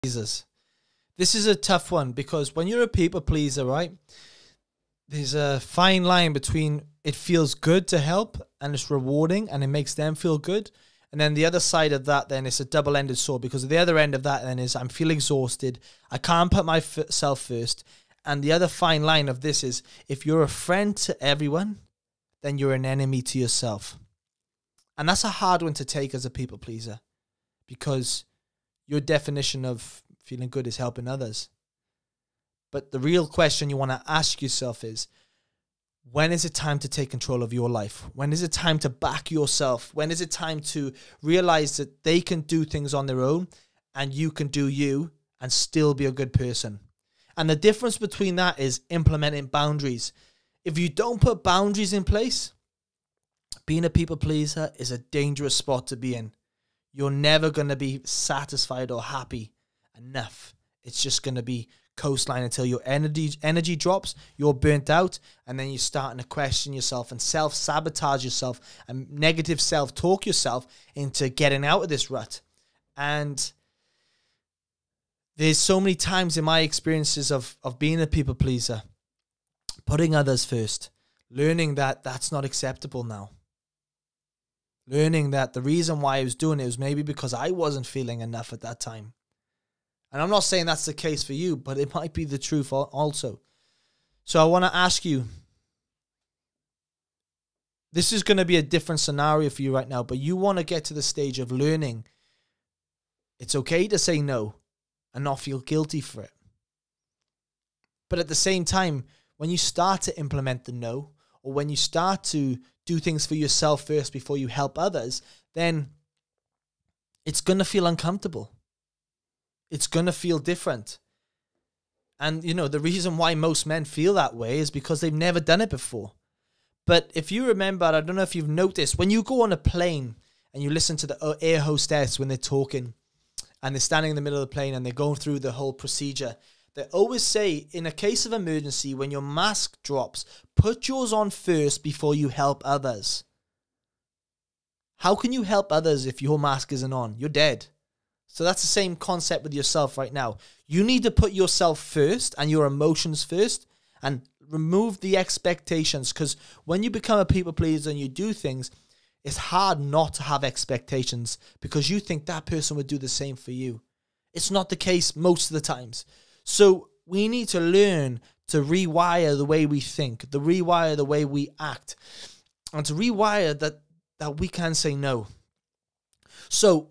pleasers. This is a tough one because when you're a people pleaser, right, there's a fine line between it feels good to help and it's rewarding and it makes them feel good. And then the other side of that, then it's a double-ended sword, because the other end of that then is I'm feel exhausted. I can't put myself first. And the other fine line of this is if you're a friend to everyone, then you're an enemy to yourself. And that's a hard one to take as a people pleaser, because your definition of feeling good is helping others. But the real question you want to ask yourself is, when is it time to take control of your life? When is it time to back yourself? When is it time to realize that they can do things on their own and you can do you and still be a good person? And the difference between that is implementing boundaries. If you don't put boundaries in place, being a people pleaser is a dangerous spot to be in. You're never going to be satisfied or happy enough. It's just going to be coastline until your energy drops, you're burnt out, and then you're starting to question yourself and self-sabotage yourself and negative self-talk yourself into getting out of this rut. And there's so many times in my experiences of being a people pleaser, putting others first, learning that that's not acceptable now. Learning that the reason why I was doing it was maybe because I wasn't feeling enough at that time. And I'm not saying that's the case for you, but it might be the truth also. So I want to ask you, this is going to be a different scenario for you right now, but you want to get to the stage of learning it's okay to say no and not feel guilty for it. But at the same time, when you start to implement the no, or when you start to do things for yourself first before you help others, then it's going to feel uncomfortable. It's going to feel different. And, you know, the reason why most men feel that way is because they've never done it before. But if you remember, I don't know if you've noticed, when you go on a plane and you listen to the air hostess when they're talking and they're standing in the middle of the plane and they're going through the whole procedure, they always say, in a case of emergency, when your mask drops, put yours on first before you help others. How can you help others if your mask isn't on? You're dead. So that's the same concept with yourself right now. You need to put yourself first and your emotions first and remove the expectations, because when you become a people pleaser and you do things, it's hard not to have expectations because you think that person would do the same for you. It's not the case most of the times. So we need to learn to rewire the way we think, to rewire the way we act, and to rewire that we can say no. So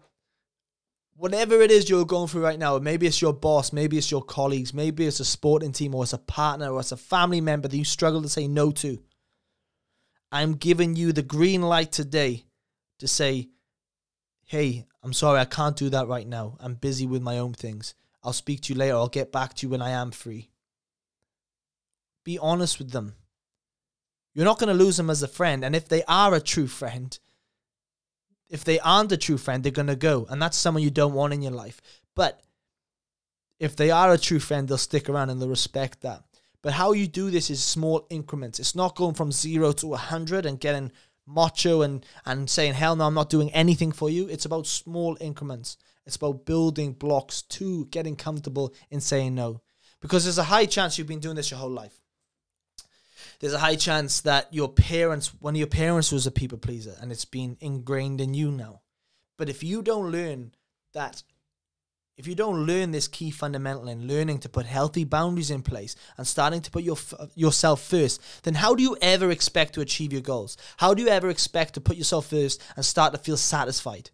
whatever it is you're going through right now, maybe it's your boss, maybe it's your colleagues, maybe it's a sporting team, or it's a partner, or it's a family member that you struggle to say no to, I'm giving you the green light today to say, hey, I'm sorry, I can't do that right now. I'm busy with my own things. I'll speak to you later. I'll get back to you when I am free. Be honest with them. You're not going to lose them as a friend. And if they are a true friend, if they aren't a true friend, they're going to go. And that's someone you don't want in your life. But if they are a true friend, they'll stick around and they'll respect that. But how you do this is small increments. It's not going from 0 to 100 and getting macho and saying, hell no, I'm not doing anything for you. It's about small increments. It's about building blocks to getting comfortable in saying no. Because there's a high chance you've been doing this your whole life. There's a high chance that one of your parents was a people pleaser and it's been ingrained in you now. But if you don't learn this key fundamental in learning to put healthy boundaries in place and starting to put yourself first, then how do you ever expect to achieve your goals? How do you ever expect to put yourself first and start to feel satisfied?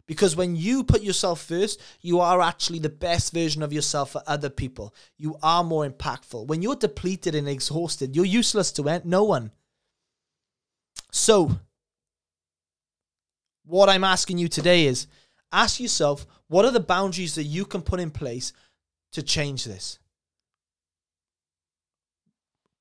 Because when you put yourself first, you are actually the best version of yourself for other people. You are more impactful. When you're depleted and exhausted, you're useless to no one. So, what I'm asking you today is, ask yourself, what are the boundaries that you can put in place to change this?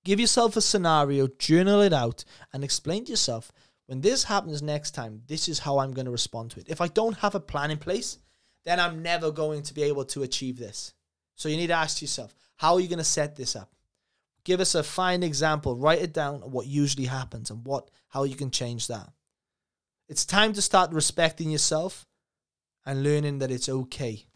Give yourself a scenario, journal it out, and explain to yourself, when this happens next time, this is how I'm going to respond to it. If I don't have a plan in place, then I'm never going to be able to achieve this. So you need to ask yourself, how are you going to set this up? Give us a fine example. Write it down of what usually happens and how you can change that. It's time to start respecting yourself and learning that it's okay.